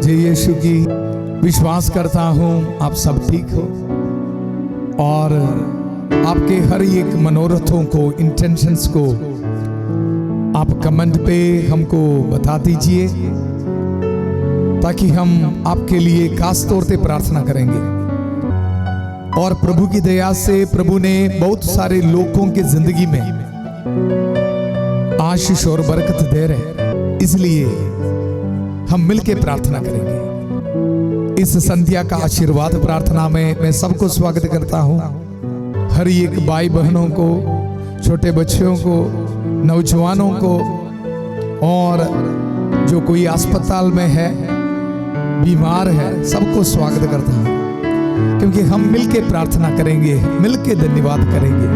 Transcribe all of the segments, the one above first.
जय यीशु की। विश्वास करता हूँ आप सब ठीक हो और आपके हर एक मनोरथों को, इंटेंशंस को आप कमेंट पे हमको बता दीजिए ताकि हम आपके लिए खास तौर पे प्रार्थना करेंगे। और प्रभु की दया से प्रभु ने बहुत सारे लोगों के जिंदगी में आशीष और बरकत दे रहे, इसलिए हम मिलके प्रार्थना करेंगे। इस संध्या का आशीर्वाद प्रार्थना में मैं सबको स्वागत करता हूं। हर एक भाई बहनों को, छोटे बच्चों को, नौजवानों को और जो कोई अस्पताल में है, बीमार है, सबको स्वागत करता हूं, क्योंकि हम मिलके प्रार्थना करेंगे, मिलके धन्यवाद करेंगे।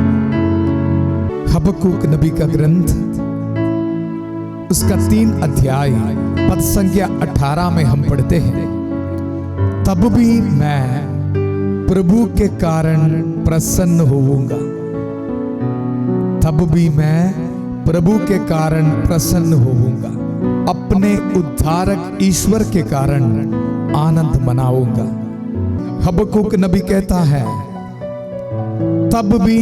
हबक्कूक नबी का ग्रंथ, उसका 3 अध्याय पद संख्या 18 में हम पढ़ते हैं, तब भी मैं प्रभु के कारण प्रसन्न होऊंगा। तब भी मैं प्रभु के कारण प्रसन्न होऊंगा, अपने उद्धारक ईश्वर के कारण आनंद मनाऊंगा। हबक्कूक नबी कहता है, तब भी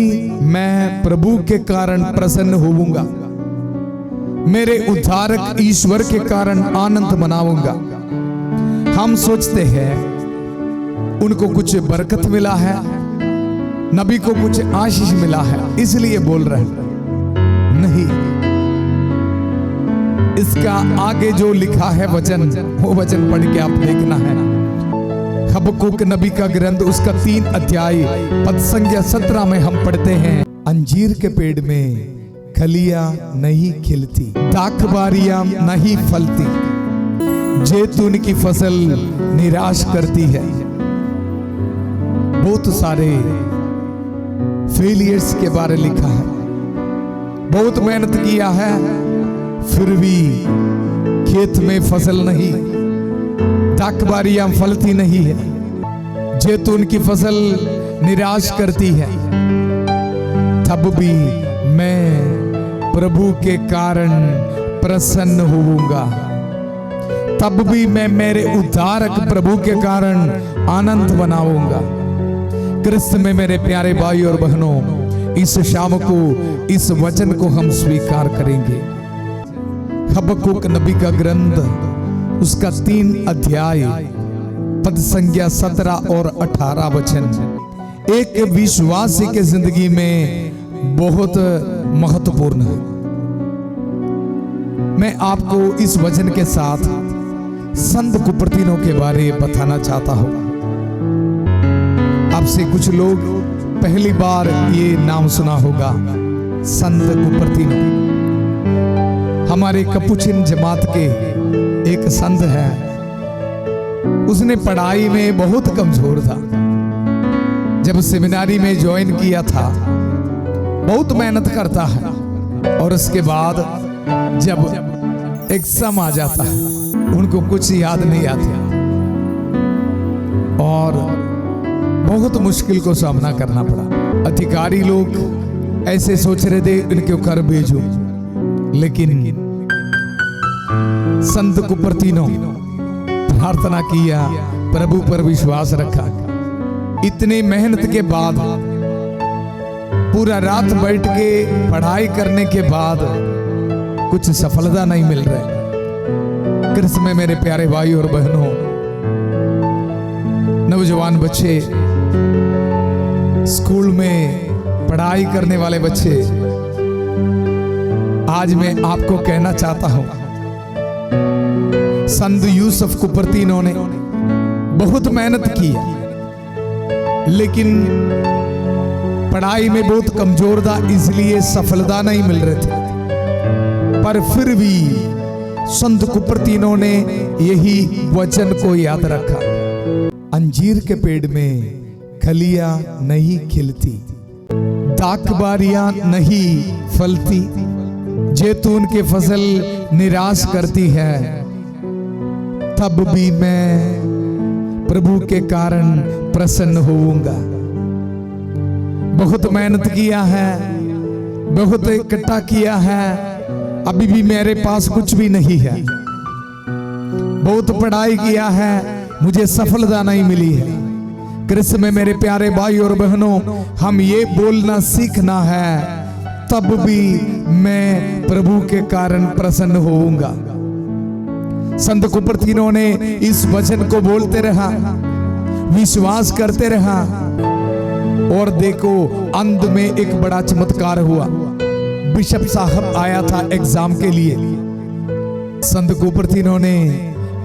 मैं प्रभु के कारण प्रसन्न होऊंगा, मेरे उद्धारक ईश्वर के कारण आनंद मनाऊंगा। हम सोचते हैं उनको कुछ बरकत मिला है, नबी को कुछ आशीष मिला है, इसलिए बोल रहे हैं। नहीं, इसका आगे जो लिखा है वचन, वो वचन पढ़ के आप देखना है। हबक्कूक नबी का ग्रंथ, उसका 3 अध्याय पद संख्या 17 में हम पढ़ते हैं, अंजीर के पेड़ में कलियां नहीं खिलती, दाखबारियां नहीं फलती, जैतून की फसल निराश करती है। बहुत सारे फेलियर्स के बारे लिखा है, बहुत मेहनत किया है, फिर भी खेत में फसल नहीं, दाखबारियां फलती नहीं है, जैतून की फसल निराश करती है। तब भी मैं प्रभु के कारण प्रसन्न होऊंगा, तब भी मैं मेरे उद्धारक प्रभु के कारण आनंद मनाऊंगा। क्रिस्त में मेरे प्यारे भाई और बहनों, इस शाम को इस वचन को हम स्वीकार करेंगे। हबक्कूक नबी का ग्रंथ, उसका 3 अध्याय पद संख्या 17 और 18 वचन एक विश्वासी के जिंदगी में बहुत महत्वपूर्ण है। मैं आपको इस वचन के साथ संत कुपर्तिनो के बारे में बताना चाहता हूं। आपसे कुछ लोग पहली बार ये नाम सुना होगा, संत कुपर्तिनो। हमारे कपुचिन जमात के एक संत है, उसने पढ़ाई में बहुत कमजोर था। जब सेमिनारी में ज्वाइन किया था, बहुत मेहनत करता है, और उसके बाद जब एग्जाम आ जाता है, उनको कुछ याद नहीं आता और बहुत मुश्किल को सामना करना पड़ा। अधिकारी लोग ऐसे सोच रहे थे इनको कर भेजो, लेकिन संत कुपर्तिनो प्रार्थना किया, प्रभु पर विश्वास रखा। इतनी मेहनत के बाद, पूरा रात बैठ के पढ़ाई करने के बाद कुछ सफलता नहीं मिल रही। क्रिस्त में मेरे प्यारे भाई और बहनों, नौजवान बच्चे, स्कूल में पढ़ाई करने वाले बच्चे, आज मैं आपको कहना चाहता हूं, संत यूसुफ कुपर्तिनो ने बहुत मेहनत की, लेकिन पढ़ाई में बहुत कमजोर था, इसलिए सफलता नहीं मिल रहे थे। पर फिर भी संत कुपर्तिनो ने यही वचन को याद रखा, अंजीर के पेड़ में कलियां नहीं खिलती, दाखबारियां नहीं फलती, जैतून की फसल निराश करती है, तब भी मैं प्रभु के कारण प्रसन्न होऊंगा। बहुत मेहनत किया है, बहुत इकट्ठा किया है, अभी भी मेरे पास कुछ भी नहीं है। बहुत पढ़ाई किया है, मुझे सफलता नहीं मिली है। कृष्ण में मेरे प्यारे भाई और बहनों, हम ये बोलना सीखना है, तब भी मैं प्रभु के कारण प्रसन्न होऊंगा। संत कुपरथिनों ने इस वचन को बोलते रहा, विश्वास करते रहा, और देखो अंत में एक बड़ा चमत्कार हुआ। बिशप साहब आया था एग्जाम के लिए। संत कुपरथिनों ने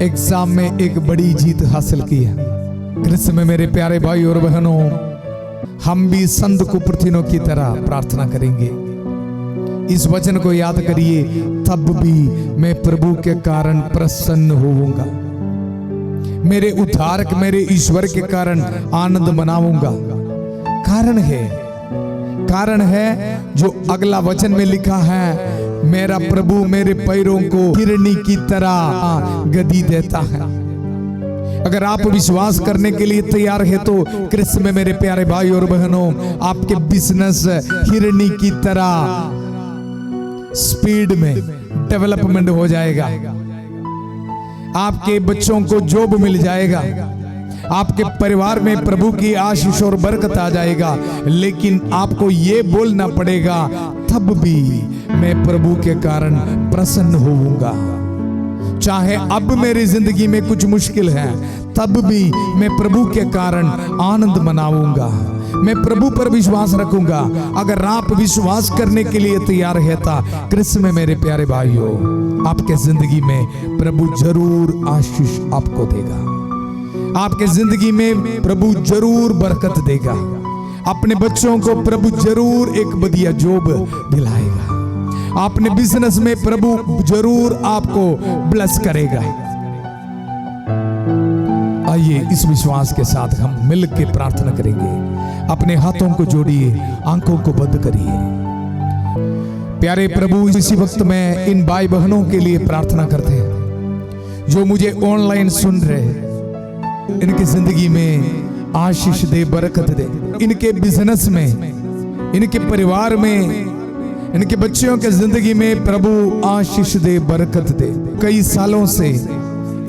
एग्जाम में एक बड़ी जीत हासिल की है। कृष्ण में मेरे प्यारे भाई और बहनों, हम भी संत कुपरथिनों की तरह प्रार्थना करेंगे। इस वचन को याद करिए, तब भी मैं प्रभु के कारण प्रसन्न होऊंगा। मेरे उद्धारक मेरे ईश्वर के कारण आनंद मनाऊंगा। कारण है जो अगला वचन में लिखा है, मेरा प्रभु मेरे पैरों को हिरनी की तरह गदी देता है। अगर आप विश्वास करने के लिए तैयार है तो कृष्ण में मेरे प्यारे भाई और बहनों, आपके बिजनेस हिरनी की तरह स्पीड में डेवलपमेंट हो जाएगा। आपके बच्चों को जॉब मिल जाएगा। आपके परिवार में प्रभु की आशीष और बरकत आ जाएगा। लेकिन आपको ये बोलना पड़ेगा, तब भी मैं प्रभु के कारण प्रसन्न होऊंगा। चाहे अब मेरी जिंदगी में कुछ मुश्किल है, तब भी मैं प्रभु के कारण आनंद मनाऊंगा। मैं प्रभु पर विश्वास रखूंगा। अगर आप विश्वास करने के लिए तैयार है तो कृष्ण में मेरे प्यारे भाइयों, आपके जिंदगी में प्रभु जरूर आशीष आपको देगा। आपके जिंदगी में प्रभु जरूर बरकत देगा। अपने बच्चों को प्रभु जरूर एक बढ़िया जॉब दिलाएगा। अपने बिजनेस में प्रभु जरूर आपको ब्लेस करेगा। आइए इस विश्वास के साथ हम मिल के प्रार्थना करेंगे। अपने हाथों को जोड़िए, आंखों को बंद करिए। प्यारे प्रभु, इसी वक्त में इन भाई बहनों के लिए प्रार्थना करते हैं जो मुझे ऑनलाइन सुन रहे हैं। इनकी जिंदगी में आशीष दे, बरकत दे। इनके बिजनेस में, इनके परिवार में, इनके बच्चों के जिंदगी में प्रभु आशीष दे, बरकत दे। कई सालों से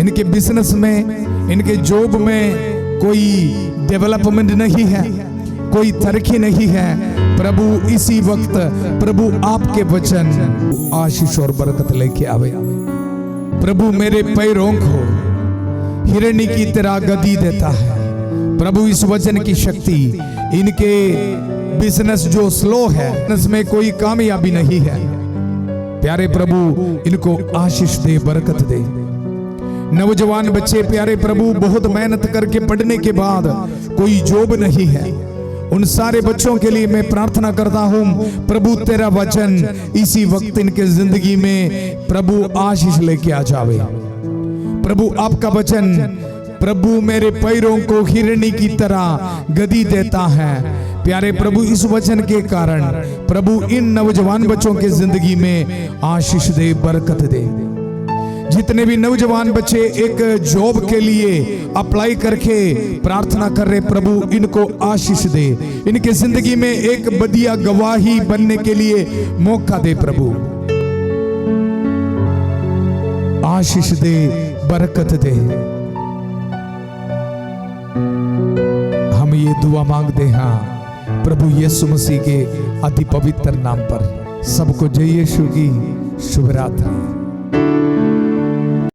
इनके बिजनेस में, इनके जॉब में कोई डेवलपमेंट नहीं है, कोई तरक्की नहीं है। प्रभु इसी वक्त प्रभु आपके वचन आशीष और बरकत लेके आवे। प्रभु मेरे पैरों को हिरनी की तरह गदी देता है। प्रभु इस वचन की शक्ति, इनके बिजनेस जो स्लो है, इसमें कोई कामयाबी नहीं है। प्यारे प्रभु इनको आशीष दे, बरकत दे। नौजवान बच्चे प्यारे प्रभु बहुत मेहनत करके पढ़ने के बाद कोई जॉब नहीं है, उन सारे बच्चों के लिए मैं प्रार्थना करता हूं, प्रभु तेरा वचन इसी वक्त इनके जिंदगी में प्रभु आशीष लेके आ जावे। प्रभु आपका वचन प्रभु मेरे पैरों को हिरनी की तरह गदी देता है। प्यारे प्रभु इस वचन के कारण प्रभु इन नौजवान बच्चों के जिंदगी में आशीष दे, बरकत दे। जितने भी नौजवान बच्चे एक जॉब के लिए अप्लाई करके प्रार्थना कर रहे, प्रभु इनको आशीष दे। इनके जिंदगी में एक बढ़िया गवाही बनने के लिए मौका दे। प्रभु आशीष दे, बरकत दे। हम ये दुआ मांगते हैं प्रभु यीशु मसीह के अति पवित्र नाम पर। सबको जय यीशु की शुभ रात्रि।